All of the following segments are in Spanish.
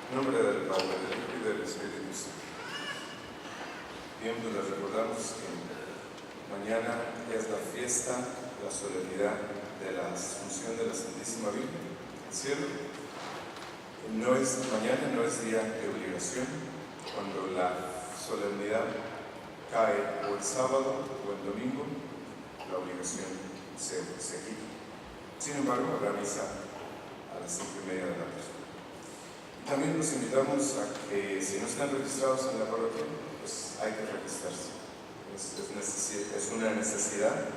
En nombre del Padre, del Hijo y del Espíritu Santo. Bien, pues les recordamos que mañana es la fiesta, la solemnidad de la Asunción de la Santísima Virgen al cielo. Mañana no es día de obligación. Cuando la solemnidad cae o el sábado o el domingo, la obligación se quita. Sin embargo, habrá misa a las 5:30 de la tarde. También los invitamos a que, si no están registrados en la parroquia, pues hay que registrarse. Es una necesidad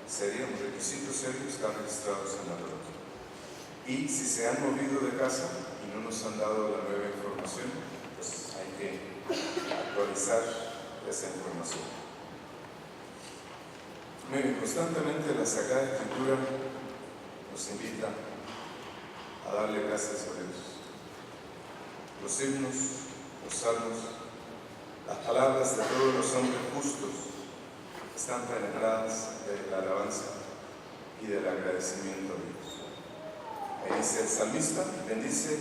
seria, un requisito serio estar registrados en la parroquia. Y si se han movido de casa y no nos han dado la nueva información, pues hay que actualizar esa información. Muy bien, constantemente la Sagrada Escritura nos invita a darle gracias a Dios. Los himnos, los salmos, las palabras de todos los hombres justos están penetradas de la alabanza y del agradecimiento a Dios. Ahí dice el salmista: bendice,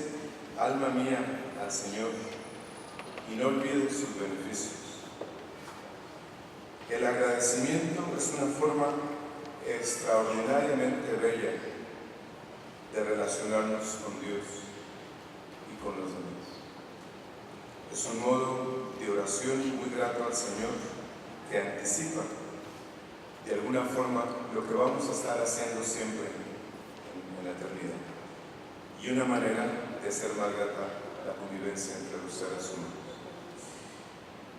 alma mía, al Señor, y no olvides sus beneficios. El agradecimiento es una forma extraordinariamente bella de relacionarnos con Dios y con los demás. Es un modo de oración muy grato al Señor que anticipa de alguna forma lo que vamos a estar haciendo siempre en la eternidad, y una manera de hacer más grata la convivencia entre los seres humanos.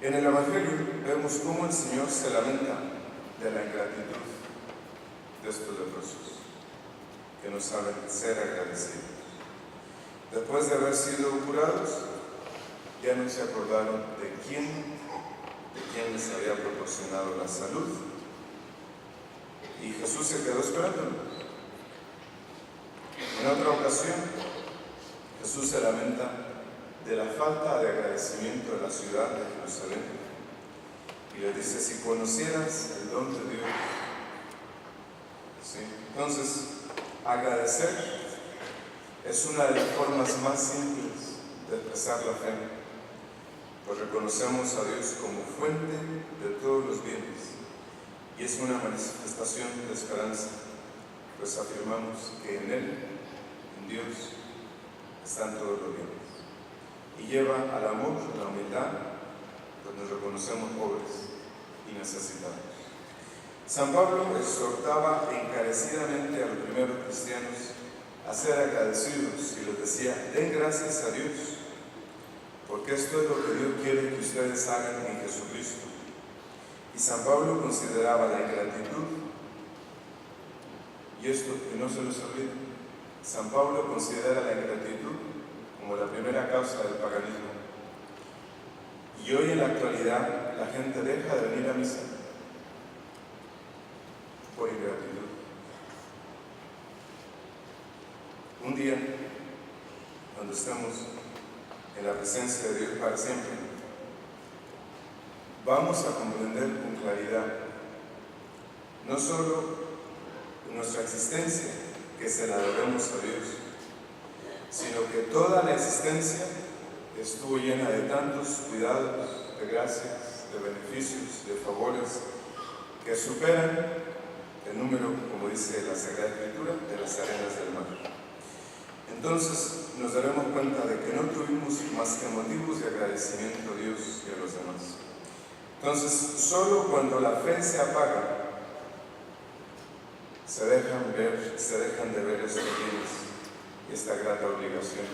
En el Evangelio vemos cómo el Señor se lamenta de la ingratitud de estos leprosos, que no saben ser agradecidos. Después de haber sido curados, ya no se acordaron de quién les había proporcionado la salud. Y Jesús se quedó esperando. En otra ocasión, Jesús se lamenta de la falta de agradecimiento de la ciudad de Jerusalén. Y le dice: si conocieras el don de Dios. ¿Sí? Entonces, agradecer es una de las formas más simples de expresar la fe, pues reconocemos a Dios como fuente de todos los bienes, y es una manifestación de esperanza, pues afirmamos que en Él, en Dios, están todos los bienes, y lleva al amor, la humildad, pues nos reconocemos pobres y necesitados. San Pablo exhortaba encarecidamente a los primeros cristianos a ser agradecidos y les decía: den gracias a Dios, porque esto es lo que Dios quiere que ustedes hagan en Jesucristo. Y San Pablo consideraba la ingratitud, y esto que no se nos olvide, San Pablo considera la ingratitud como la primera causa del paganismo. Y hoy en la actualidad la gente deja de venir a misa por ingratitud. Un día, cuando estemos en la presencia de Dios para siempre, vamos a comprender con claridad no solo nuestra existencia, que se la debemos a Dios, sino que toda la existencia estuvo llena de tantos cuidados, de gracias, de beneficios, de favores que superan el número, como dice la Sagrada Escritura, de las arenas del mar. Entonces nos daremos cuenta de que no tuvimos más que motivos de agradecimiento a Dios y a los demás. Entonces, solo cuando la fe se apaga, se dejan de ver estos bienes y esta grata obligación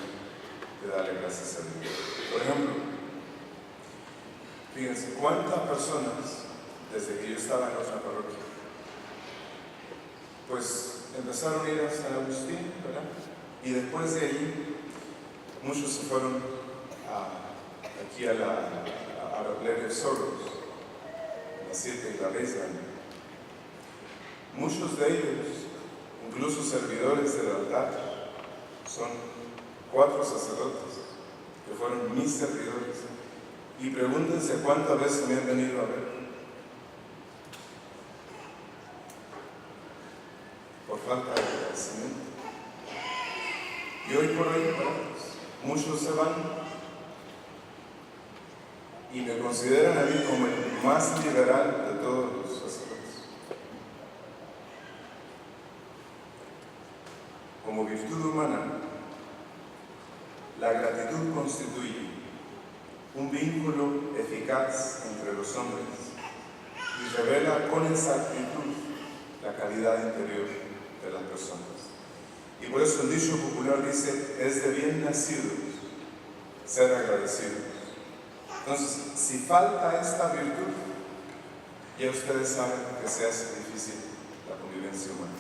de darle gracias a Dios. Por ejemplo, fíjense cuántas personas, desde que yo estaba en otra parroquia, pues empezaron a ir a San Agustín, ¿verdad? Y después de allí, muchos se fueron aquí a la plebe Soros, a la 7 y la Reza. Muchos de ellos, incluso servidores del altar, son 4 sacerdotes que fueron mis servidores. Y pregúntense cuántas veces me han venido a ver. Por falta de agradecimiento. Y hoy por hoy, muchos se van y me consideran a mí como el más liberal de todos los sacerdotes. Como virtud humana, la gratitud constituye un vínculo eficaz entre los hombres y revela con exactitud la calidad interior de las personas. Y por eso el dicho popular dice: es de bien nacidos ser agradecidos. Entonces, si falta esta virtud, ya ustedes saben que se hace difícil la convivencia humana.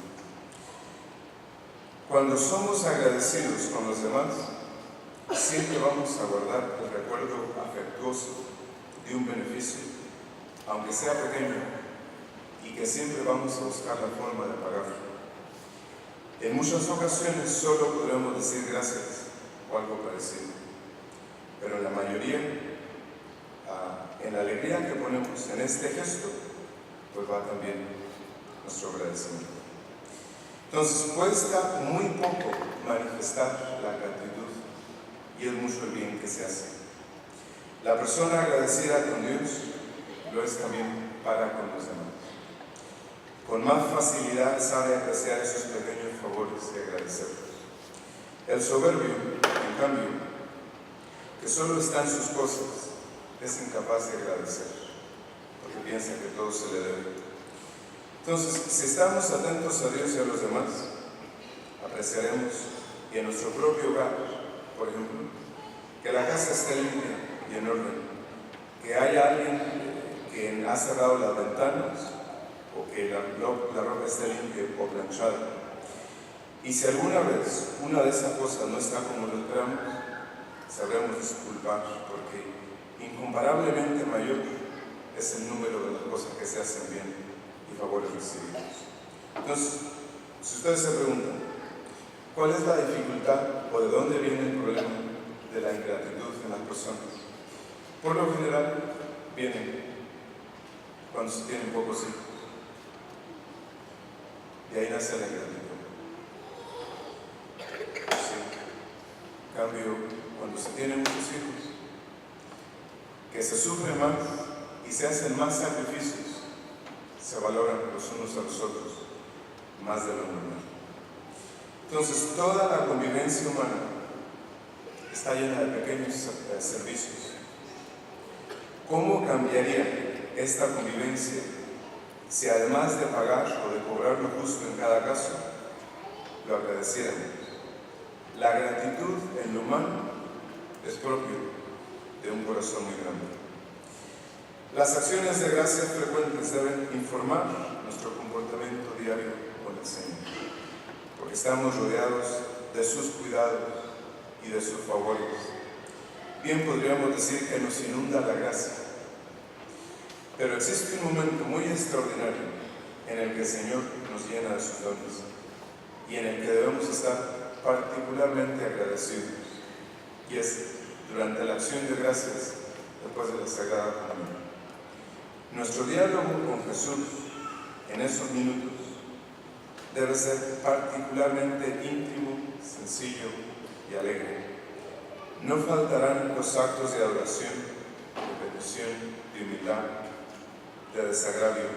Cuando somos agradecidos con los demás, siempre vamos a guardar el recuerdo afectuoso de un beneficio, aunque sea pequeño, y que siempre vamos a buscar la forma de pagarlo. En muchas ocasiones solo podremos decir gracias o algo parecido, pero en la mayoría, en la alegría que ponemos en este gesto, pues va también nuestro agradecimiento. Entonces cuesta muy poco manifestar la gratitud y es mucho el bien que se hace. La persona agradecida con Dios lo es también para con los demás. Con más facilidad sabe apreciar esos pequeños favores y agradecerlos. El soberbio, en cambio, que solo está en sus cosas, es incapaz de agradecer, porque piensa que todo se le debe. Entonces, si estamos atentos a Dios y a los demás, apreciaremos y en nuestro propio hogar, por ejemplo, que la casa esté limpia y en orden, que haya alguien que ha cerrado las ventanas, o que la ropa esté limpia o planchada. Y si alguna vez una de esas cosas no está como lo esperamos, sabremos disculpar, porque incomparablemente mayor es el número de las cosas que se hacen bien y favores recibidos. Entonces, si ustedes se preguntan, ¿cuál es la dificultad o de dónde viene el problema de la ingratitud en las personas? Por lo general, viene cuando se tienen pocos hijos. Y ahí nace la ingratitud. Sí. En cambio, cuando se tienen muchos hijos, que se sufre más y se hacen más sacrificios, se valoran los unos a los otros más de lo normal. Entonces, toda la convivencia humana está llena de pequeños servicios. ¿Cómo cambiaría esta convivencia si además de pagar o de cobrar lo justo en cada caso, lo agradeciéramos? La gratitud en lo humano es propio de un corazón muy grande. Las acciones de gracia frecuentes deben informar nuestro comportamiento diario con el Señor, porque estamos rodeados de sus cuidados y de sus favores. Bien podríamos decir que nos inunda la gracia. Pero existe un momento muy extraordinario en el que el Señor nos llena de sus dones y en el que debemos estar particularmente agradecidos, y es durante la acción de gracias después de la Sagrada Comunión. Nuestro diálogo con Jesús en esos minutos debe ser particularmente íntimo, sencillo y alegre. No faltarán los actos de adoración, de petición, de humildad, de desagravio,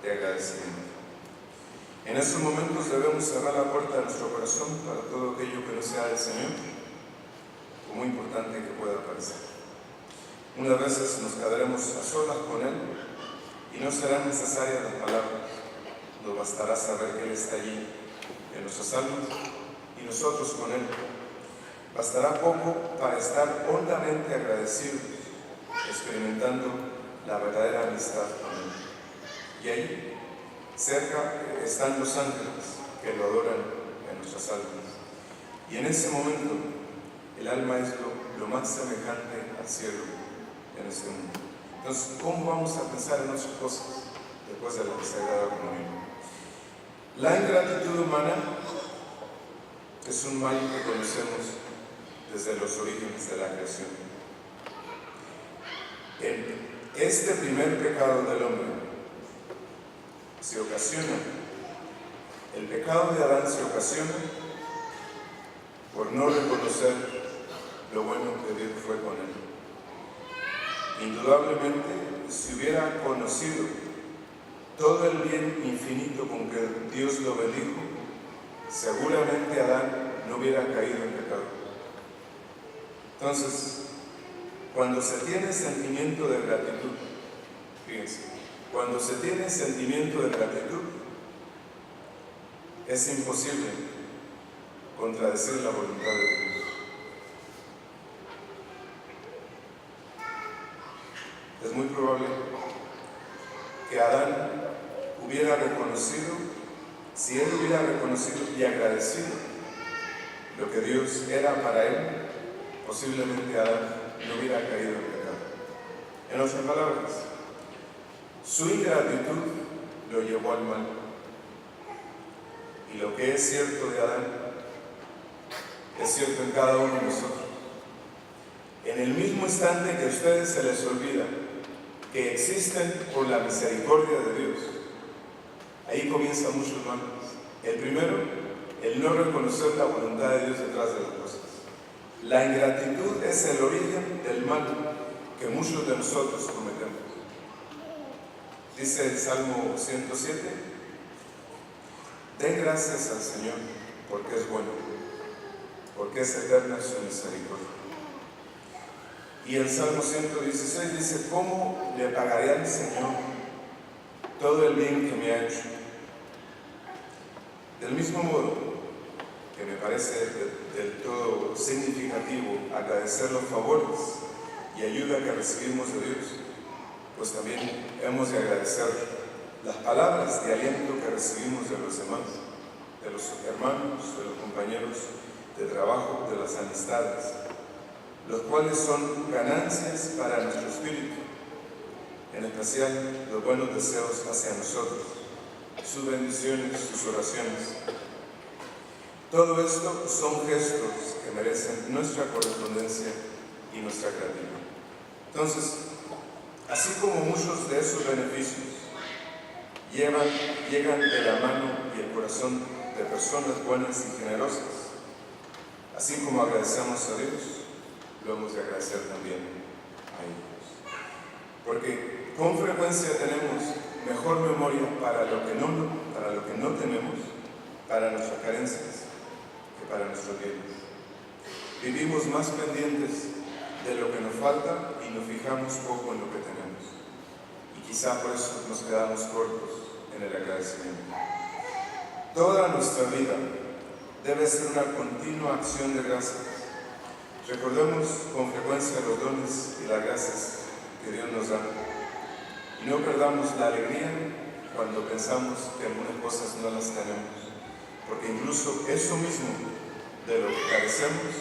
de agradecimiento. En esos momentos debemos cerrar la puerta de nuestro corazón para todo aquello que no sea del Señor, por muy importante que pueda parecer. Unas veces nos quedaremos a solas con Él y no serán necesarias las palabras. Nos bastará saber que Él está allí en nuestras almas y nosotros con Él. Bastará poco para estar hondamente agradecidos, experimentando la verdadera amistad con Él. Y ahí, cerca, están los ángeles que lo adoran en nuestras almas. Y en ese momento, el alma es lo más semejante al cielo en este mundo. Entonces, ¿cómo vamos a pensar en otras cosas después de la Sagrada Comunión? La ingratitud humana es un mal que conocemos desde los orígenes de la creación. Este primer pecado del hombre se ocasiona, el pecado de Adán se ocasiona por no reconocer lo bueno que Dios fue con él. Indudablemente, si hubiera conocido todo el bien infinito con que Dios lo bendijo, seguramente Adán no hubiera caído en pecado. Entonces, cuando se tiene sentimiento de gratitud, fíjense, cuando se tiene sentimiento de gratitud, es imposible contradecir la voluntad de Dios. Es muy probable que Adán hubiera reconocido, si él hubiera reconocido y agradecido lo que Dios era para él, posiblemente Adán no hubiera caído en pecado. En otras palabras, su ingratitud lo llevó al mal. Y lo que es cierto de Adán es cierto en cada uno de nosotros. En el mismo instante que a ustedes se les olvida que existen por la misericordia de Dios, ahí comienzan muchos males. El primero, el no reconocer la voluntad de Dios detrás de las cosas. La ingratitud es el origen del mal que muchos de nosotros cometemos. Dice el Salmo 107, den gracias al Señor porque es bueno, porque es eterna su misericordia. Y el Salmo 116 dice, ¿cómo le pagaré al Señor todo el bien que me ha hecho? Del mismo modo que me parece del todo significativo agradecer los favores y ayuda que recibimos de Dios, pues también hemos de agradecer las palabras de aliento que recibimos de los demás, de los hermanos, de los compañeros de trabajo, de las amistades, los cuales son ganancias para nuestro espíritu, en especial los buenos deseos hacia nosotros, sus bendiciones, sus oraciones. Todo esto son gestos que merecen nuestra correspondencia y nuestra gratitud. Entonces, así como muchos de esos beneficios llegan de la mano y el corazón de personas buenas y generosas, así como agradecemos a Dios, lo hemos de agradecer también a ellos. Porque con frecuencia tenemos mejor memoria para lo que no tenemos, para nuestras carencias, que para nuestros bienes. Vivimos más pendientes de lo que nos falta y nos fijamos poco en lo que tenemos. Y quizá por eso nos quedamos cortos en el agradecimiento. Toda nuestra vida debe ser una continua acción de gracias. Recordemos con frecuencia los dones y las gracias que Dios nos da. Y no perdamos la alegría cuando pensamos que algunas cosas no las tenemos. Porque incluso eso mismo de lo que carecemos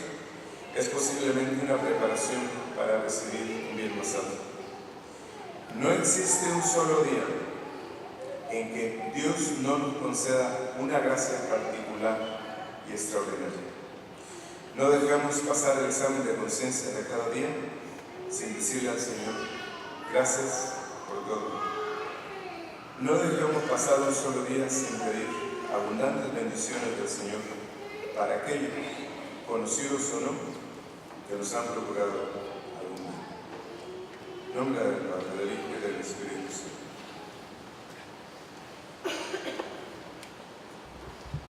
es posiblemente una preparación para recibir un bien más alto. No existe un solo día en que Dios no nos conceda una gracia particular y extraordinaria. No dejemos pasar el examen de conciencia de cada día sin decirle al Señor, gracias por todo. No dejemos pasar un solo día sin pedir abundantes bendiciones del Señor para aquellos, conocidos o no, que nos han procurado algún bien. En nombre del Padre, del Hijo y del Espíritu Santo.